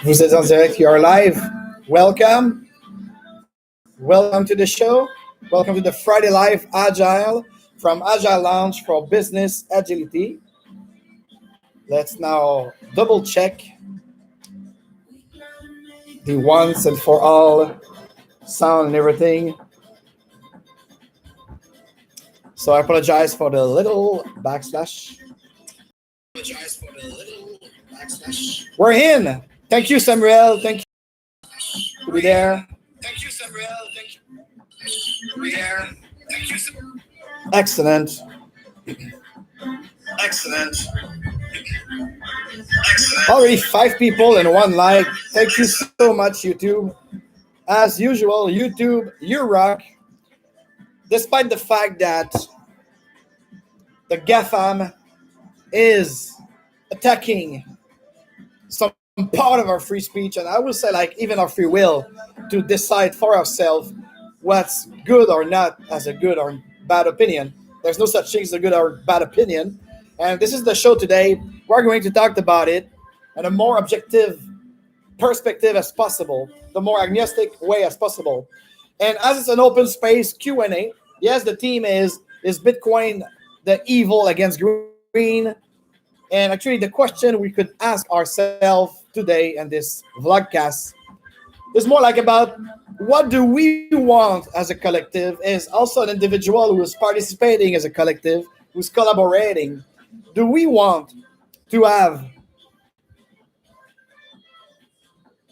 Vous êtes en direct, you are live. Welcome. Welcome to the show. Welcome to the Friday Live Agile from Agile Lounge for Business Agility. Let's now double check the once and for all sound and everything. So I apologize for the little backslash. We're in. Thank you, Samuel. Thank you to be there. Thank you, Samuel. Thank you to be there. Thank you. Excellent. Excellent. Already 5 people and 1 like. Thank you so much, YouTube. As usual, YouTube, you rock. Despite the fact that the GAFAM is attacking some part of our free speech, and I would say like even our free will to decide for ourselves what's good or not as a good or bad opinion. There's no such thing as a good or bad opinion. And this is the show today. We're going to talk about it in a more objective perspective as possible, the more agnostic way as possible. And as it's an open space Q&A, yes, the theme is Bitcoin the evil against green? And actually the question we could ask ourselves today in this vlogcast is more like about what do we want as a collective, is also an individual who is participating as a collective, who's collaborating. Do we want to have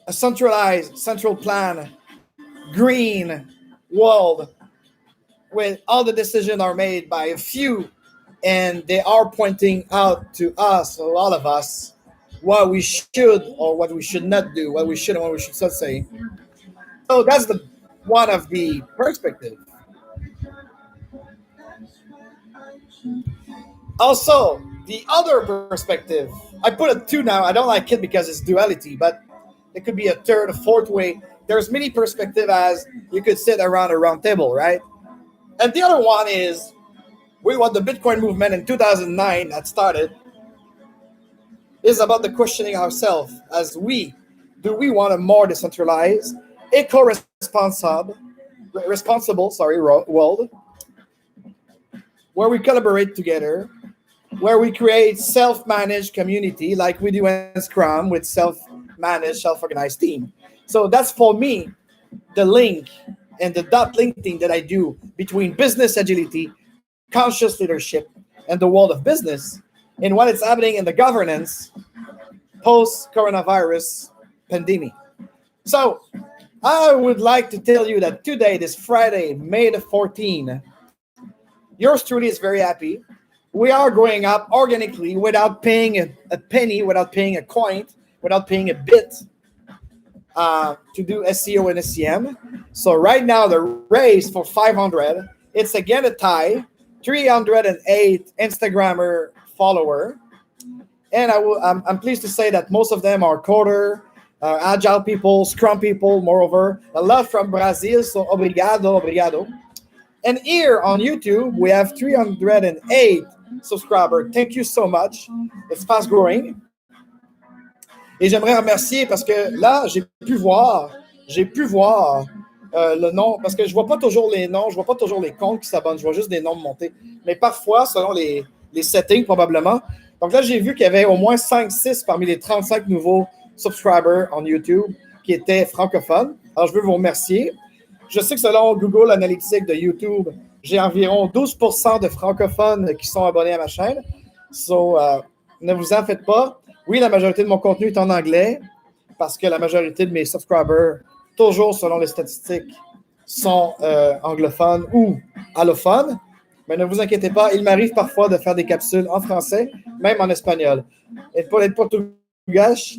a centralized, central plan, green world where all the decisions are made by a few and they are pointing out to us, or all of us, what we should or what we should not do, what we should and what we should not say? So that's the one of the perspective. Also, the other perspective, I put it 2 now. I don't like it because it's duality, but it could be a third, a fourth way. There's many perspectives as you could sit around a round table, right? And the other one is we want the Bitcoin movement in 2009 that started is about the questioning ourselves as do we want a more decentralized, eco-responsible world where we collaborate together, where we create self-managed community like we do in Scrum with self-managed, self-organized team. So that's for me the link and the dot linking that I do between business agility, conscious leadership, and the world of business, and what is happening in the governance post-coronavirus pandemic. So I would like to tell you that today, this Friday, May the 14th, yours truly is very happy. We are growing up organically without paying a penny, without paying a coin, without paying a bit to do SEO and SEM. So right now, the race for 500, it's again a tie. 308 Instagrammer follower, and I'm pleased to say that most of them are coder, agile people, Scrum people. Moreover, a lot from Brazil. So obrigado. And here on YouTube, we have 308 subscribers. Thank you so much. It's fast growing. Et j'aimerais remercier parce que là, j'ai pu voir le nom, parce que je vois pas toujours les noms, je vois pas toujours les comptes qui s'abonnent, je vois juste des noms monter. Mais parfois, selon les settings, probablement. Donc là, j'ai vu qu'il y avait au moins 5-6 parmi les 35 nouveaux subscribers en YouTube qui étaient francophones. Alors, je veux vous remercier. Je sais que selon Google Analytics de YouTube, j'ai environ 12% de francophones qui sont abonnés à ma chaîne. So, ne vous en faites pas. Oui, la majorité de mon contenu est en anglais parce que la majorité de mes subscribers, toujours selon les statistiques, sont anglophones ou allophones. Mais ne vous inquiétez pas, il m'arrive parfois de faire des capsules en français, même en espagnol. Et pour les portugais,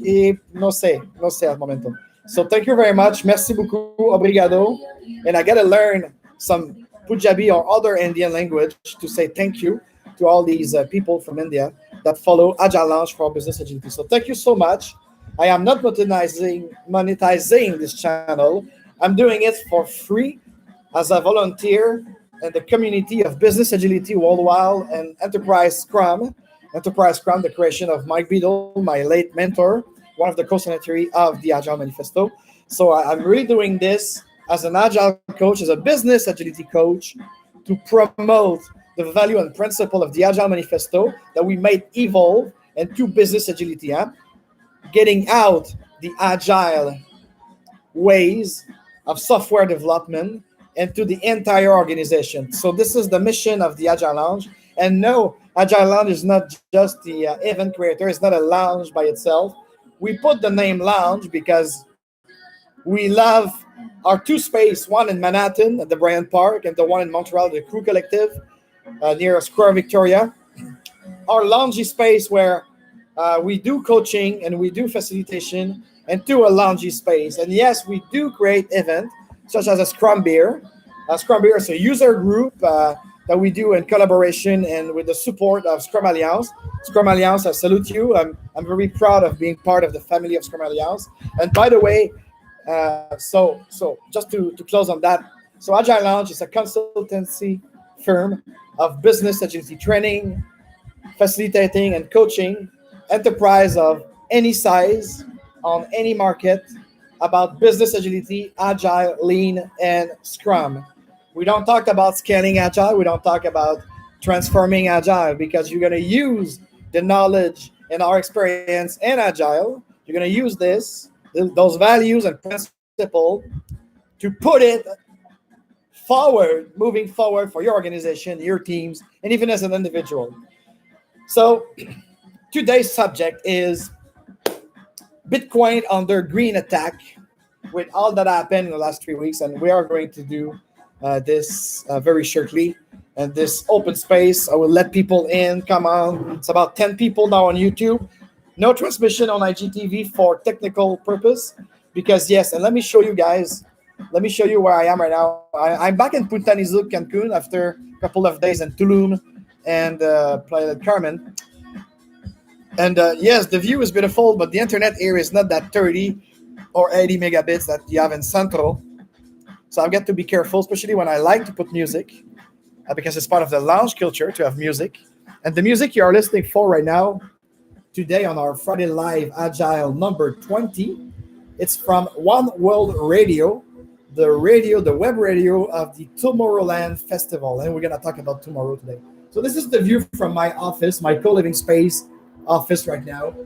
et no sé al momento. So thank you very much. Merci beaucoup. Obrigado. And I got to learn some Punjabi or other Indian language to say thank you to all these people from India that follow Agile Lounge for Business Agility. So thank you so much. I am not monetizing this channel. I'm doing it for free as a volunteer in the community of business agility worldwide and enterprise Scrum, the creation of Mike Beadle, my late mentor, one of the co-signatories of the Agile Manifesto. So I'm really doing this as an Agile coach, as a business agility coach, to promote the value and principle of the Agile Manifesto that we might evolve into business agility, getting out the Agile ways of software development into the entire organization. So this is the mission of the Agile Lounge. And no, Agile Lounge is not just the event creator. It's not a lounge by itself. We put the name Lounge because we love our two space, one in Manhattan at the Bryant Park and the one in Montreal, the Crew Collective, near Square Victoria. Our lounge space where we do coaching and we do facilitation into a lounge space. And yes, we do create events such as a Scrum Beer. Scrum Beer is a user group that we do in collaboration and with the support of Scrum Alliance. Scrum Alliance, I salute you. I'm very proud of being part of the family of Scrum Alliance. And by the way, so just to close on that, so Agile Lounge is a consultancy firm of business agility training, facilitating and coaching enterprise of any size on any market about business agility, Agile, Lean, and Scrum. We don't talk about scaling Agile. We don't talk about transforming Agile because you're going to use the knowledge and our experience in Agile. You're going to use those values and principles to put it forward, moving forward for your organization, your teams, and even as an individual. So today's subject is Bitcoin under green attack with all that happened in the last 3 weeks. And we are going to do this very shortly. And this open space, I will let people in. Come on. It's about 10 people now on YouTube. No transmission on IGTV for technical purpose. Because yes, and let me show you guys. Let me show you where I am right now. I'm back in Punta Nizuc, Cancun, after a couple of days in Tulum and Playa del Carmen. And yes, the view is beautiful, but the internet here is not that 30 or 80 megabits that you have in Central. So I've got to be careful, especially when I like to put music, because it's part of the lounge culture to have music. And the music you are listening for right now, today on our Friday Live Agile number 20, it's from One World Radio, the web radio of the Tomorrowland Festival. And we're going to talk about tomorrow today. So this is the view from my office, my co-living space office right now.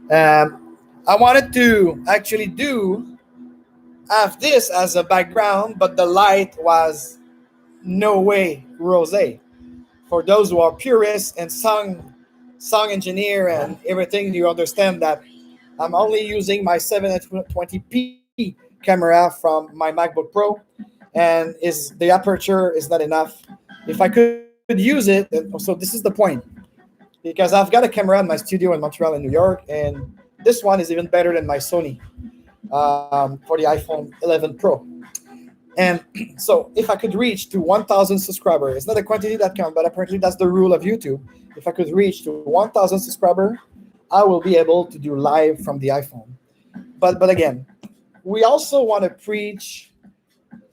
I wanted to actually have this as a background, but the light was no way rosé. For those who are purists and song engineer and everything, you understand that I'm only using my 720p camera from my MacBook Pro, and the aperture is not enough. If I could use it, so this is the point, because I've got a camera in my studio in Montreal and New York, and this one is even better than my Sony for the iPhone 11 Pro. And so if I could reach to 1,000 subscribers, it's not a quantity that counts, but apparently that's the rule of YouTube. If I could reach to 1,000 subscribers, I will be able to do live from the iPhone. But again, we also want to preach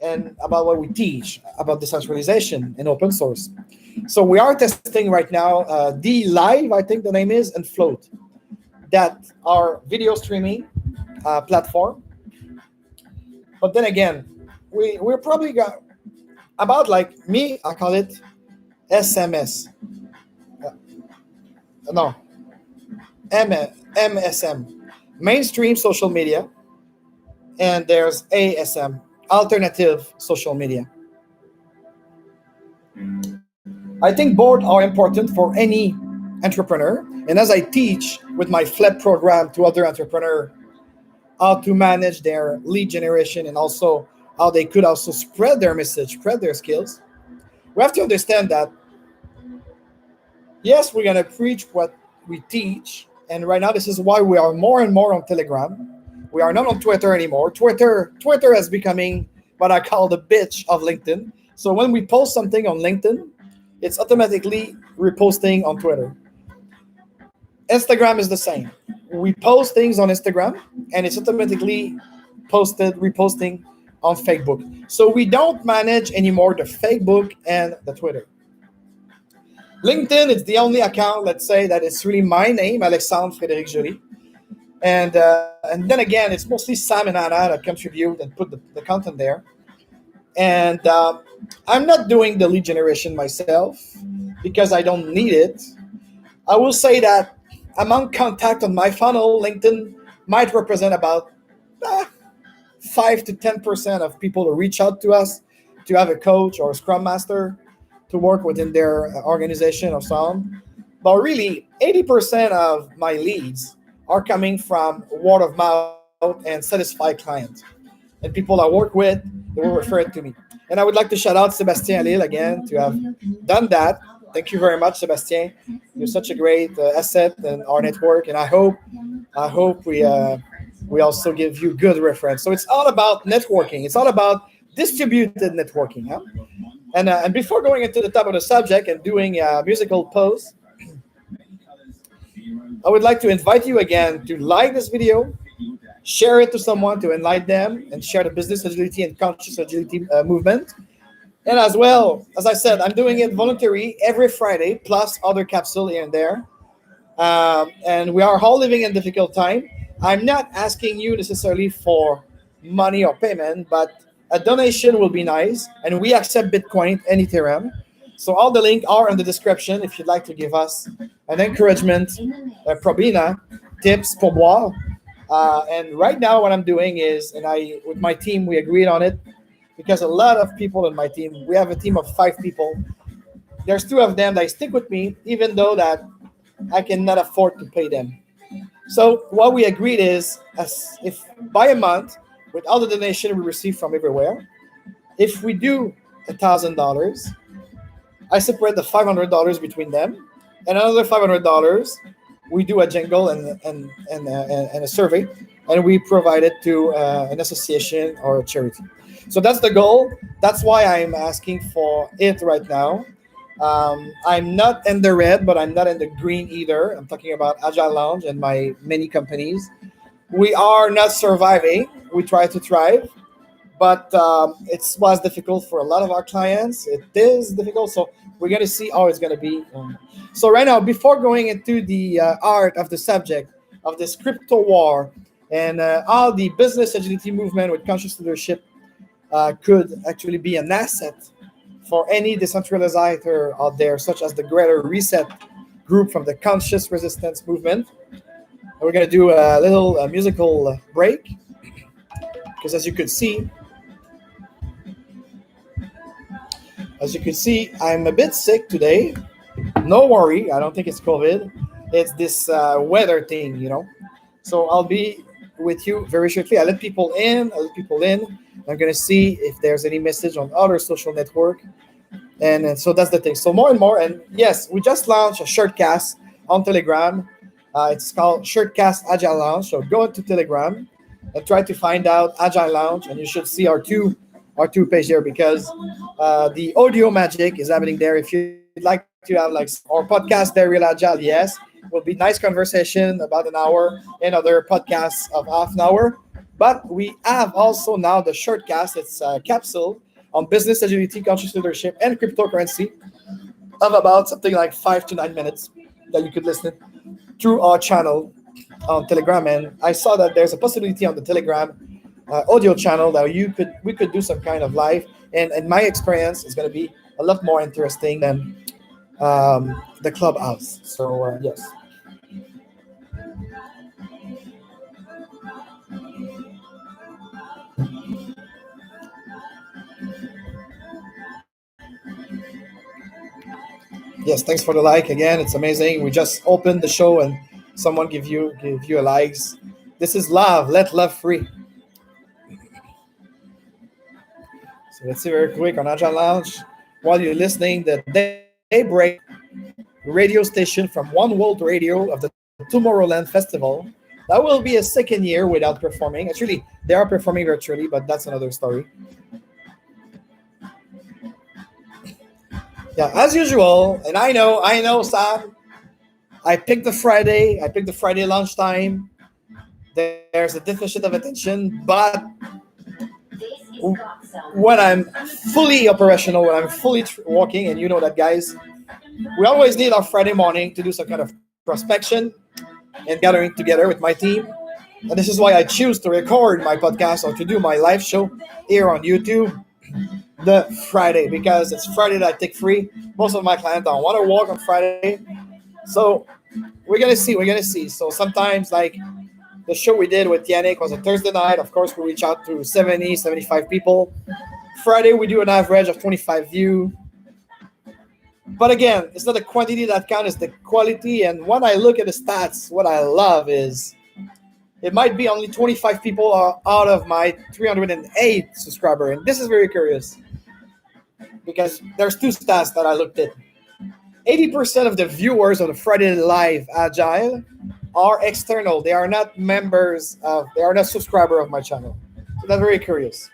and about what we teach about decentralization and open source. So we are testing right now D Live, I think the name is, and Float, that are video streaming platform. But then again, we're probably got about, like me, I call it SMS. No, MSM, mainstream social media, and there's ASM, alternative social media. I think both are important for any entrepreneur. And as I teach with my FLA program to other entrepreneurs how to manage their lead generation and also how they could also spread their message, spread their skills, we have to understand that, yes, we're going to preach what we teach. And right now, this is why we are more and more on Telegram. We are not on Twitter anymore. Twitter is becoming what I call the bitch of LinkedIn. So when we post something on LinkedIn, it's automatically reposting on Twitter. Instagram is the same. We post things on Instagram, and it's automatically reposting on Facebook. So we don't manage anymore the Facebook and the Twitter. LinkedIn is the only account, let's say, that is really my name, Alexandre Frédéric Joly. And then again, it's mostly Sam and Anna that contribute and put the content there. And I'm not doing the lead generation myself because I don't need it. I will say that among contact on my funnel, LinkedIn might represent about 5 to 10% of people who reach out to us to have a coach or a scrum master to work within their organization or so on. But really, 80% of my leads are coming from word of mouth and satisfied clients. And people I work with, they will refer it to me. And I would like to shout out Sébastien Lille again to have done that. Thank you very much, Sébastien. You're such a great asset in our network, and I hope we also give you good reference. So it's all about networking. It's all about distributed networking. Huh? And before going into the top of the subject and doing a musical pose, I would like to invite you again to like this video, share it to someone to enlighten them, and share the business agility and conscious agility movement. And as well, as I said, I'm doing it voluntary every Friday, plus other capsules here and there. And we are all living in difficult time. I'm not asking you necessarily for money or payment, but a donation will be nice. And we accept Bitcoin and Ethereum. So all the links are in the description if you'd like to give us an encouragement, probina, tips, pourboire. And right now what I'm doing is, and with my team, we agreed on it, because a lot of people in my team, we have a team of 5 people. There's 2 of them that stick with me, even though that I cannot afford to pay them. So what we agreed is, if by a month, with all the donation we receive from everywhere, if we do $1,000, I separate the $500 between them, and another $500 we do a jingle and a survey, and we provide it to an association or a charity. So that's the goal. That's why I'm asking for it right now. I'm not in the red, but I'm not in the green either. I'm talking about Agile Lounge and my many companies. We are not surviving. We try to thrive, but it was difficult for a lot of our clients. It is difficult, so we're going to see how it's going to be. So right now, before going into the art of the subject of this crypto war and how the business agility movement with conscious leadership could actually be an asset for any decentralizer out there, such as the Greater Reset group from the Conscious Resistance Movement. And we're going to do a little musical break, because as you could see, I'm a bit sick today. No worry, I don't think it's COVID. It's this weather thing, you know. So I'll be with you very shortly. I let people in. I'm going to see if there's any message on other social network. And so that's the thing. So more and more. And yes, we just launched a shortcast on Telegram. It's called Shortcast Agile Lounge. So go into Telegram and try to find out Agile Lounge, and you should see our two page there, because the audio magic is happening there. If you'd like to have like our podcast there, Real Agile, yes, it will be nice conversation about an hour, and other podcasts of half an hour. But we have also now the shortcast. It's a capsule on business agility, conscious leadership, and cryptocurrency of about something like 5 to 9 minutes that you could listen through our channel on Telegram. And I saw that there's a possibility on the Telegram audio channel that we could do some kind of live. And in my experience, it's going to be a lot more interesting than the Clubhouse. So yes. Yes, thanks for the like again. It's amazing. We just opened the show and someone give you a likes. This is love. Let love free. So let's see very quick on Agile Lounge. While you're listening, the Daybreak radio station from One World Radio of the Tomorrowland Festival. That will be a second year without performing. Actually, they are performing virtually, but that's another story. Yeah, as usual, and I know, Sam. I picked the Friday lunchtime. There's a deficit of attention, but when I'm fully operational, when I'm fully working, and you know that, guys, we always need our Friday morning to do some kind of prospection and gathering together with my team. And this is why I choose to record my podcast or to do my live show here on YouTube the Friday, because it's Friday that I take free. Most of my clients don't want to work on Friday. So we're gonna see. So sometimes, like the show we did with Yannick was a Thursday night. Of course, we reach out to 70, 75 people. Friday, we do an average of 25 views. But again, it's not the quantity that counts, it's the quality. And when I look at the stats, what I love is it might be only 25 people out of my 308 subscribers. And this is very curious because there's two stats that I looked at. 80% of the viewers of the Friday Live Agile are external. They are not they are not subscribers of my channel. So that's very curious.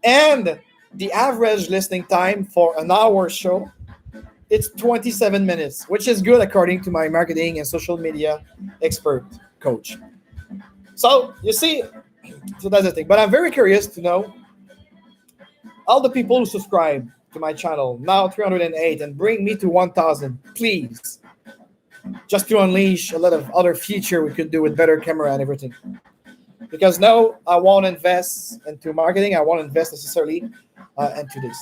And the average listening time for an hour show, it's 27 minutes, which is good according to my marketing and social media expert coach. So you see, so that's the thing. But I'm very curious to know all the people who subscribe to my channel, now 308, and bring me to 1,000, please. Just to unleash a lot of other feature we could do with better camera and everything. Because now I won't invest into marketing. I won't invest necessarily into this.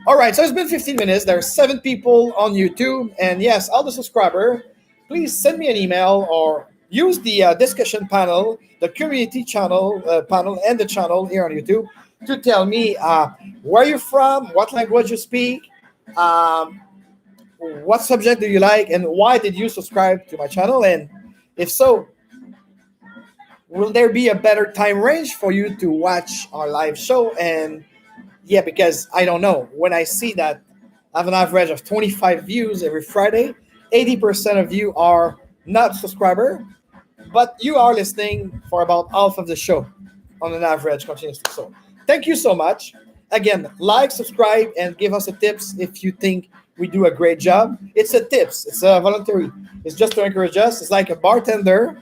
All right, so it's been 15 minutes. There are 7 people on YouTube. And yes, all the subscribers, please send me an email or use the discussion panel, the community channel panel, and the channel here on YouTube to tell me where you're from, what language you speak, what subject do you like, and why did you subscribe to my channel? And if so, will there be a better time range for you to watch our live show? And yeah, because I don't know. When I see that I have an average of 25 views every Friday, 80% of you are not subscriber, but you are listening for about half of the show on an average continuously. So thank you so much. Again, like, subscribe, and give us a tips if you think we do a great job. It's a tips. It's a voluntary. It's just to encourage us. It's like a bartender.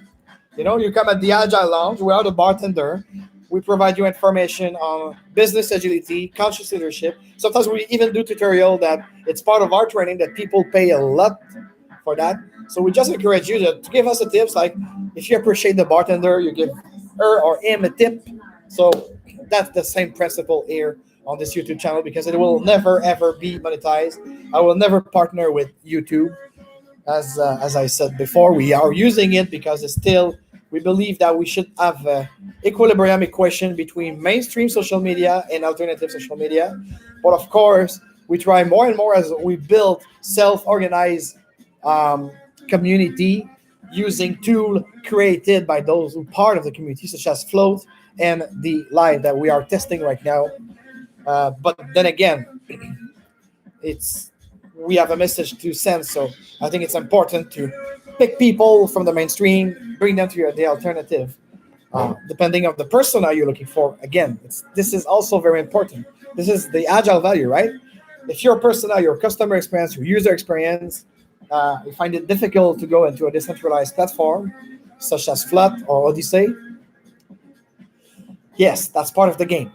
You know, you come at the Agile Lounge. We are the bartender. We provide you information on business agility, conscious leadership. Sometimes we even do tutorial that it's part of our training that people pay a lot for that. So we just encourage you to give us the tips. Like if you appreciate the bartender, you give her or him a tip. So that's the same principle here on this YouTube channel, because it will never ever be monetized. I will never partner with YouTube. As I said before, we are using it because it's still, we believe that we should have an equilibrium equation between mainstream social media and alternative social media. But of course, we try more and more as we build self-organized community using tools created by those who are part of the community, such as Float and the Live that we are testing right now. But then again, we have a message to send, so I think it's important to pick people from the mainstream, bring them to the alternative, depending on the persona you're looking for. Again, this is also very important. This is the Agile value, right? If your persona, your customer experience, your user experience, you find it difficult to go into a decentralized platform, such as Flat or Odyssey, yes, that's part of the game.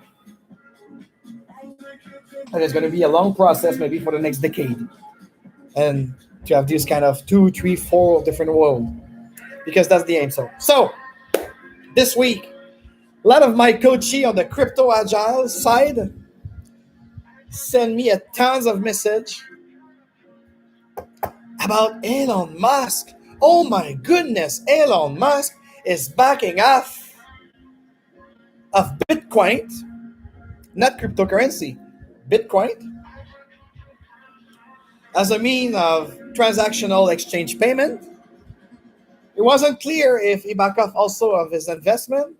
And it's going to be a long process, maybe for the next decade, and to have this kind of 2, 3, 4 different world, because that's the aim. So this week, a lot of my coachee on the crypto agile side send me a tons of message about Elon Musk. Oh my goodness, Elon Musk is backing off of Bitcoin, not cryptocurrency, Bitcoin, as a mean of transactional exchange payment. It wasn't clear if he backed off also of his investment